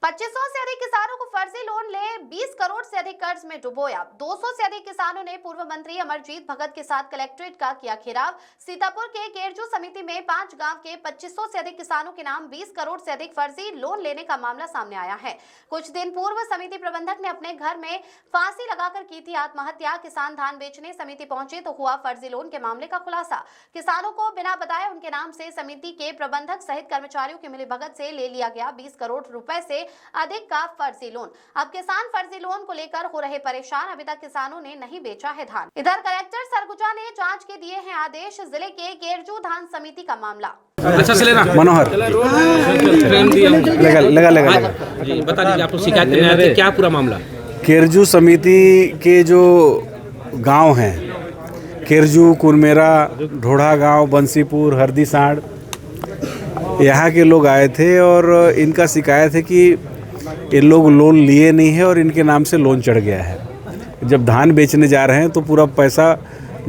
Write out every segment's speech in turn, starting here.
2500 से अधिक किसानों को फर्जी लोन ले 20 करोड़ से अधिक कर्ज में डुबोया। 200 से अधिक किसानों ने पूर्व मंत्री अमरजीत भगत के साथ कलेक्ट्रेट का किया घेराव। सीतापुर के केरजू समिति में 5 गांव के 2500 से अधिक किसानों के नाम 20 करोड़ से अधिक फर्जी लोन लेने का मामला सामने आया है। कुछ दिन पूर्व समिति प्रबंधक ने अपने घर में फांसी लगाकर की थी आत्महत्या। किसान धान बेचने समिति पहुंचे तो हुआ फर्जी लोन के मामले का खुलासा। किसानों को बिना बताए उनके नाम से समिति के प्रबंधक सहित कर्मचारियों की मिलीभगत से ले लिया गया 20 करोड़ रुपए से अधिक का फर्जी लोन। अब किसान फर्जी लोन को लेकर हो रहे परेशान। अभी तक किसानों ने नहीं बेचा है धान। इधर कलेक्टर सरगुजा ने जांच के दिए हैं आदेश। जिले के केरजू धान समिति का मामला। अच्छा से लेना मनोहर लगा जी, बता दीजिए आप शिकायत करने आए थे, क्या पूरा मामला? केरजू समिति के जो गांव हैं, केरजू, कुरमेरा, ढोढ़ा गांव, बंसीपुर, हरदी सांड, यहाँ के लोग आए थे और इनका शिकायत है कि ये लोग लोन लिए नहीं है और इनके नाम से लोन चढ़ गया है। जब धान बेचने जा रहे हैं तो पूरा पैसा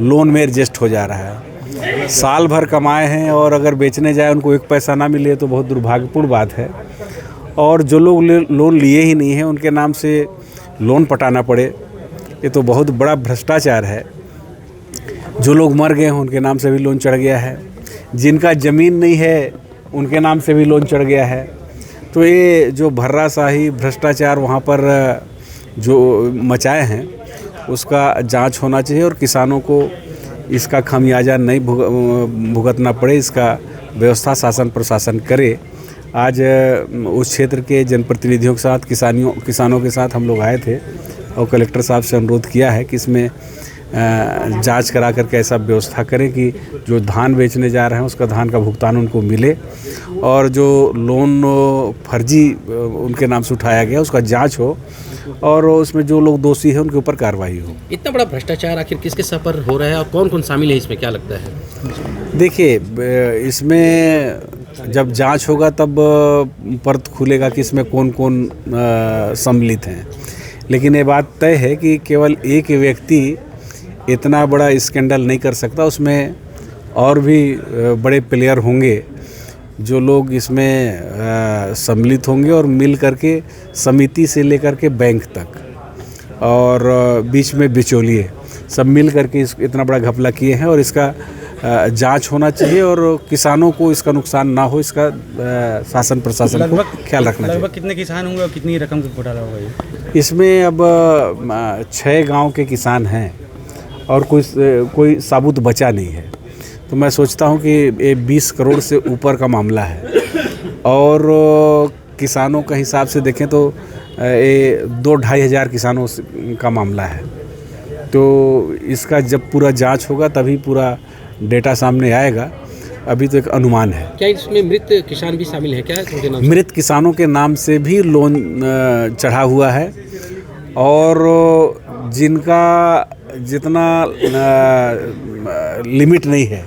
लोन में एडजस्ट हो जा रहा है। साल भर कमाए हैं और अगर बेचने जाए उनको एक पैसा ना मिले तो बहुत दुर्भाग्यपूर्ण बात है। और जो लोग लोन लिए ही नहीं हैं उनके नाम से लोन पटाना पड़े, ये तो बहुत बड़ा भ्रष्टाचार है। जो लोग मर गए हैं उनके नाम से भी लोन चढ़ गया है। जिनका ज़मीन नहीं है उनके नाम से भी लोन चढ़ गया है। तो ये जो भर्राशाही भ्रष्टाचार वहाँ पर जो मचाए हैं उसका जांच होना चाहिए और किसानों को इसका खामियाजा नहीं भुगतना पड़े, इसका व्यवस्था शासन प्रशासन करे। आज उस क्षेत्र के जनप्रतिनिधियों के साथ किसानों के साथ हम लोग आए थे और कलेक्टर साहब से अनुरोध किया है कि इसमें जांच करा करके ऐसा व्यवस्था करें कि जो धान बेचने जा रहे हैं उसका धान का भुगतान उनको मिले और जो लोन फर्जी उनके नाम से उठाया गया उसका जांच हो और उसमें जो लोग दोषी हैं उनके ऊपर कार्रवाई हो। इतना बड़ा भ्रष्टाचार आखिर किसके सर पर हो रहा है और कौन कौन शामिल है इसमें, क्या लगता है? देखिए, इसमें जब जांच होगा तब परत खुलेगा कि इसमें कौन कौन सम्मिलित हैं। लेकिन ये बात तय है कि केवल एक व्यक्ति इतना बड़ा स्कैंडल नहीं कर सकता, उसमें और भी बड़े प्लेयर होंगे जो लोग इसमें सम्मिलित होंगे और मिल करके समिति से लेकर के बैंक तक और बीच में बिचौलिए सब मिल करके इतना बड़ा घपला किए हैं और इसका जांच होना चाहिए और किसानों को इसका नुकसान ना हो, इसका शासन प्रशासन को ख्याल रखना चाहिए। लगभग कितने किसान होंगे और कितनी रकम का घोटाला होगा ये? इसमें अब 6 गांव के किसान हैं और कोई साबुत बचा नहीं है। तो मैं सोचता हूं कि ये 20 करोड़ से ऊपर का मामला है और किसानों का हिसाब से देखें तो ये 2-2.5 हज़ार किसानों का मामला है। तो इसका जब पूरा जांच होगा तभी पूरा डेटा सामने आएगा। अभी तो एक अनुमान है। क्या इसमें मृत किसान भी शामिल है? क्या मृत किसानों के नाम से भी लोन चढ़ा हुआ है और जिनका जितना लिमिट नहीं है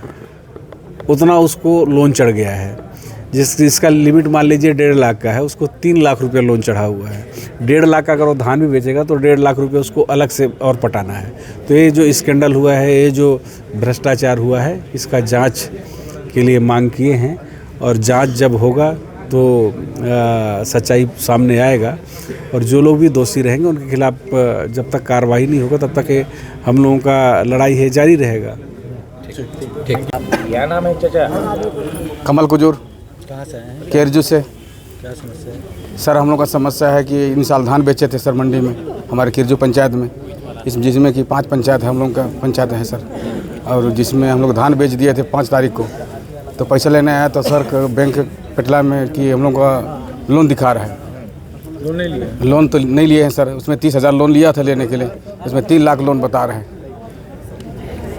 उतना उसको लोन चढ़ गया है। जिसका लिमिट मान लीजिए 1.5 लाख का है, उसको 3 लाख रुपये लोन चढ़ा हुआ है। 1.5 लाख का अगर वो धान भी बेचेगा तो 1.5 लाख रुपये उसको अलग से और पटाना है। तो ये जो स्कैंडल हुआ है, ये जो भ्रष्टाचार हुआ है, इसका जांच के लिए मांग किए हैं और जांच जब होगा तो सच्चाई सामने आएगा और जो लोग भी दोषी रहेंगे उनके खिलाफ जब तक कार्रवाई नहीं होगा तब तक हम लोगों का लड़ाई है जारी रहेगा। ठीक। क्या नाम है चाचा? कमल कुजूर। कहाँ से हैं? केरजू से। क्या समस्या है? सर, हम लोग का समस्या है कि इन साल धान बेचे थे सर मंडी में, हमारे केरजू पंचायत में, जिसमें कि 5 पंचायत है हम लोग का पंचायत है सर, और जिसमें हम लोग धान बेच दिए थे 5 तारीख को। तो पैसा लेने आया तो सर बैंक पेटला में कि हम लोग का लोन दिखा रहा है। लोन नहीं लिया? लोन तो नहीं लिए हैं सर, उसमें 30,000 लोन लिया था लेने के लिए, उसमें 3 लाख लोन बता रहे हैं।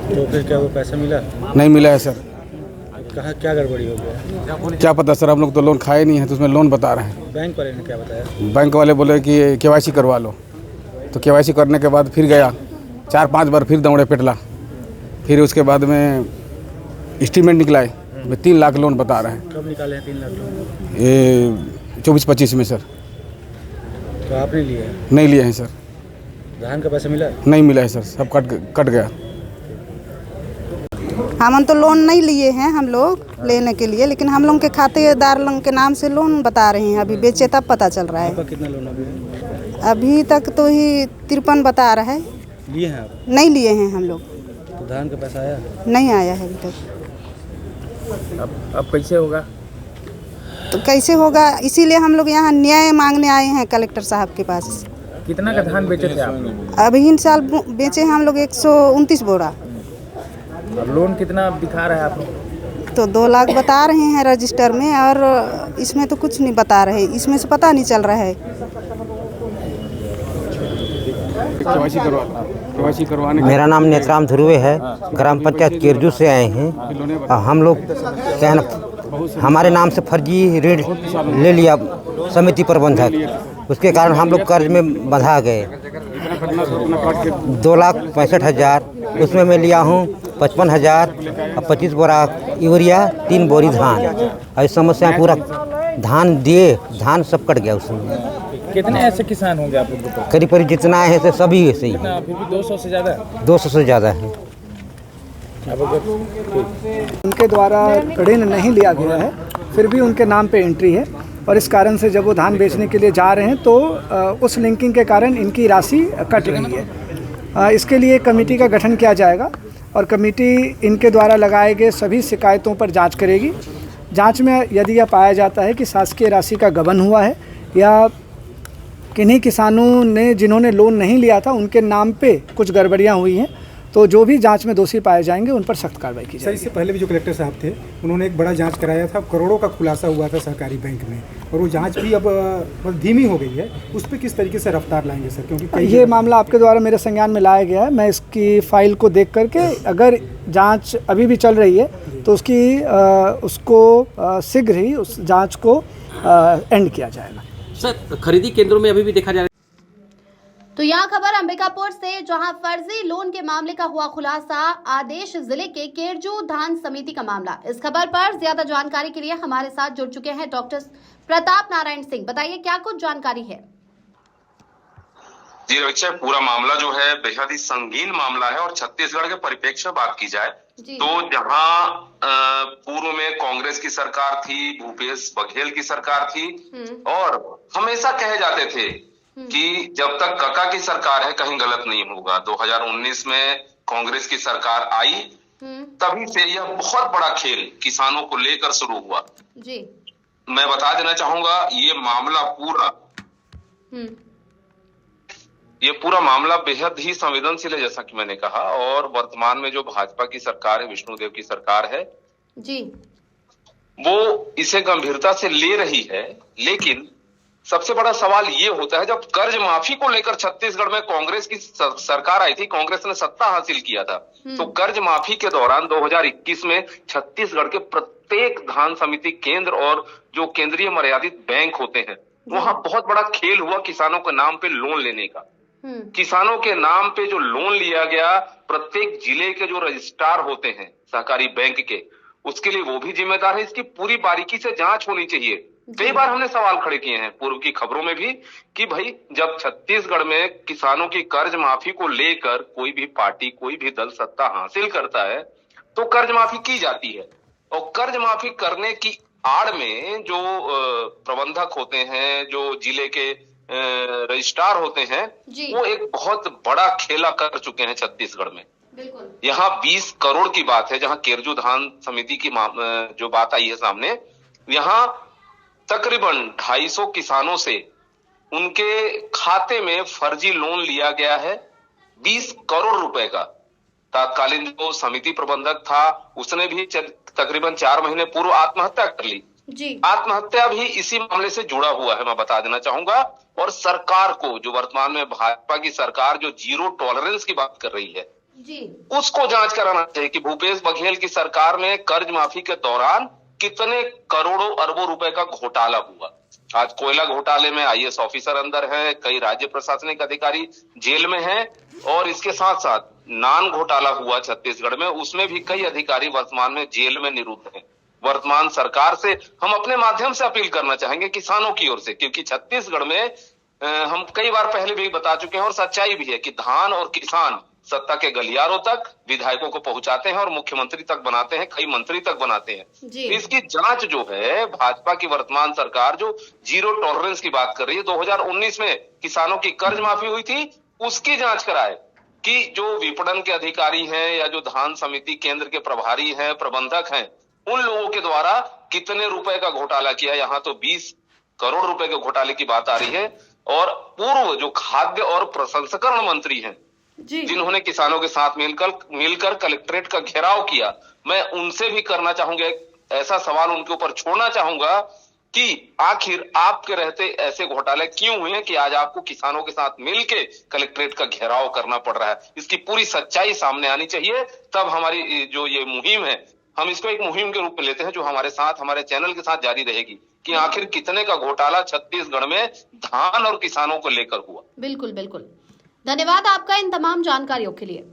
तो फिर क्या वो पैसा मिला? नहीं मिला है सर। कहा क्या गड़बड़ी हो गया? क्या पता सर, हम लोग तो लोन खाए नहीं हैं तो उसमें लोन बता रहे हैं। बैंक वाले ने क्या बताया? बैंक वाले बोले कि KYC करवा लो। तो KYC करने के बाद फिर गया 4-5 बार, फिर दौड़े पेटला, फिर उसके बाद में एस्टीमेट निकला है, 3 लाख लोन बता रहे हैं। कब निकाले हैं 3 लाख लोन? ये 24-25 में सर। तो आपने लिए? नहीं लिए हैं सर। धान का पैसा मिला? नहीं मिला है सर, सब कट गया। हम तो लोन नहीं लिए हैं हम लोग लेने के लिए, लेकिन हम लोग के खातेदार लोग के नाम से लोन बता रहे हैं। अभी बेचे तब पता चल रहा आपका है। कितना लोन अभी है? अभी तक तो ही 53 बता रहा है। लिए हैं आप? नहीं लिए हैं हम लोग, तो धान का पैसा आया? नहीं आया है अभी तक। अब कैसे होगा? तो कैसे होगा, इसीलिए हम लोग यहाँ न्याय मांगने आए हैं कलेक्टर साहब के पास। कितना का धान बेचे थे आप? अभी इन साल बेचे हैं हम लोग 129 बोरा। अब लोन कितना दिखा रहा है आप? तो 2 लाख बता रहे हैं रजिस्टर में, और इसमें तो कुछ नहीं बता रहे, इसमें से पता नहीं चल रहा है। केवाईसी करवाने मेरा नाम नेत्राम ध्रुवे है, ग्राम पंचायत केरजू से आए हैं। हम लोग क्या है ना, हमारे नाम से फर्जी ऋण ले लिया समिति प्रबंधक, उसके कारण हम लोग कर्ज में बंधा गए। 2,65,000 उसमें मैं लिया हूँ 55,000 और 25 बोरा यूरिया, 3 बोरी धान। और इस समस्या पूरा धान दिए, धान सब कट गया उसमें। कितने ऐसे किसान होंगे आप लोग? करीब करीब जितना है से सभी ऐसे ही है। फिर भी 200 से ज़्यादा? 200 से ज़्यादा है। उनके द्वारा ऋण नहीं लिया गया है, फिर भी उनके नाम पे एंट्री है, और इस कारण से जब वो धान बेचने के लिए जा रहे हैं तो उस लिंकिंग के कारण इनकी राशि कट रही है। इसके लिए कमेटी का गठन किया जाएगा, और कमेटी इनके द्वारा लगाए गए सभी शिकायतों पर जांच करेगी। जांच में यदि यह पाया जाता है कि शासकीय राशि का गबन हुआ है, या किन्हीं किसानों ने जिन्होंने लोन नहीं लिया था उनके नाम पे कुछ गड़बड़ियाँ हुई हैं, तो जो भी जांच में दोषी पाए जाएंगे उन पर सख्त कार्रवाई की जाएगी। इससे पहले भी जो कलेक्टर साहब थे उन्होंने एक बड़ा जांच कराया था, करोड़ों का खुलासा हुआ था सहकारी बैंक में, और वो जांच भी अब धीमी हो गई है। उस पर किस तरीके से रफ्तार लाएंगे सर? क्योंकि ये मामला आपके द्वारा मेरे संज्ञान में लाया गया है। मैं इसकी फाइल को देख करके, अगर जांच अभी भी चल रही है तो उसको शीघ्र ही उस जांच को एंड किया जाएगा। सर, खरीदी केंद्रों में अभी भी देखा जा रहा है। तो यहाँ खबर अंबिकापुर से, जहां फर्जी लोन के मामले का हुआ खुलासा। आदेश जिले के केरजू धान समिति का मामला। इस खबर पर ज्यादा जानकारी के लिए हमारे साथ जुड़ चुके हैं डॉक्टर प्रताप नारायण सिंह। बताइए क्या कुछ जानकारी है? जी रविचा, पूरा मामला जो है बेहद ही संगीन मामला है, और छत्तीसगढ़ के परिप्रेक्ष्य में बात की जाए तो जहां पूर्व में कांग्रेस की सरकार थी, भूपेश बघेल की सरकार थी, और हमेशा कहे जाते थे कि जब तक काका की सरकार है कहीं गलत नहीं होगा। 2019 में कांग्रेस की सरकार आई, तभी से यह बहुत बड़ा खेल किसानों को लेकर शुरू हुआ। जी, मैं बता देना चाहूंगा, ये पूरा मामला बेहद ही संवेदनशील है, जैसा कि मैंने कहा। और वर्तमान में जो भाजपा की सरकार है, विष्णुदेव की सरकार है जी, वो इसे गंभीरता से ले रही है। लेकिन सबसे बड़ा सवाल ये होता है, जब कर्ज माफी को लेकर छत्तीसगढ़ में कांग्रेस की सरकार आई थी, कांग्रेस ने सत्ता हासिल किया था, तो कर्ज माफी के दौरान 2021 में छत्तीसगढ़ के प्रत्येक धान समिति केंद्र और जो केंद्रीय मर्यादित बैंक होते हैं, वहां बहुत बड़ा खेल हुआ किसानों के नाम पे लोन लेने का। किसानों के नाम पे जो लोन लिया गया, प्रत्येक जिले के जो रजिस्ट्रार होते हैं सहकारी बैंक के, उसके लिए वो भी जिम्मेदार है। इसकी पूरी बारीकी से जांच होनी चाहिए। कई बार हमने सवाल खड़े किए हैं पूर्व की खबरों में भी कि भाई, जब छत्तीसगढ़ में किसानों की कर्ज माफी को लेकर कोई भी पार्टी, कोई भी दल सत्ता हासिल करता है तो कर्ज माफी की जाती है, और कर्ज माफी करने की आड़ में जो प्रबंधक होते हैं, जो जिले के रजिस्ट्रार होते हैं, वो एक बहुत बड़ा खेला कर चुके हैं छत्तीसगढ़ में। यहाँ 20 करोड़ की बात है, जहां केरजू धान समिति की जो बात आई है सामने, यहाँ तकरीबन 250 किसानों से उनके खाते में फर्जी लोन लिया गया है 20 करोड़ रुपए का। तत्कालीन जो समिति प्रबंधक था उसने भी तकरीबन 4 महीने पूर्व आत्महत्या कर ली। आत्महत्या भी इसी मामले से जुड़ा हुआ है, मैं बता देना चाहूंगा। और सरकार को, जो वर्तमान में भाजपा की सरकार जो जीरो टॉलरेंस की बात कर रही है, उसको जांच कराना चाहिए कि भूपेश बघेल की सरकार में कर्ज माफी के दौरान कितने करोड़ों अरबों रुपए का घोटाला हुआ। आज कोयला घोटाले में आईएएस ऑफिसर अंदर है, कई राज्य प्रशासनिक अधिकारी जेल में हैं, और इसके साथ साथ नान घोटाला हुआ छत्तीसगढ़ में, उसमें भी कई अधिकारी वर्तमान में जेल में निरुद्ध हैं। वर्तमान सरकार से हम अपने माध्यम से अपील करना चाहेंगे किसानों की ओर से, क्योंकि छत्तीसगढ़ में हम कई बार पहले भी बता चुके हैं और सच्चाई भी है कि धान और किसान सत्ता के गलियारों तक विधायकों को पहुंचाते हैं और मुख्यमंत्री तक बनाते हैं, कई मंत्री तक बनाते हैं। जी। इसकी जांच जो है भाजपा की वर्तमान सरकार जो जीरो टॉलरेंस की बात कर रही है, 2019 में किसानों की कर्ज माफी हुई थी, उसकी जांच कराए कि जो विपणन के अधिकारी हैं या जो धान समिति केंद्र के प्रभारी हैं, प्रबंधक हैं, उन लोगों के द्वारा कितने रुपए का घोटाला किया। यहाँ तो 20 करोड़ रुपए के घोटाले की बात आ रही है। और पूर्व जो खाद्य और प्रसंस्करण मंत्री हैं, जिन्होंने किसानों के साथ मिलकर कलेक्ट्रेट का घेराव किया, मैं उनसे भी करना चाहूंगा, ऐसा सवाल उनके ऊपर छोड़ना चाहूंगा कि आखिर आपके रहते ऐसे घोटाले क्यों हुए हैं कि आज आपको किसानों के साथ मिलके कलेक्ट्रेट का घेराव करना पड़ रहा है। इसकी पूरी सच्चाई सामने आनी चाहिए, तब हमारी जो ये मुहिम है, हम इसको एक मुहिम के रूप में लेते हैं जो हमारे साथ, हमारे चैनल के साथ जारी रहेगी कि आखिर कितने का घोटाला छत्तीसगढ़ में धान और किसानों को लेकर हुआ। बिल्कुल बिल्कुल, धन्यवाद आपका इन तमाम जानकारियों के लिए।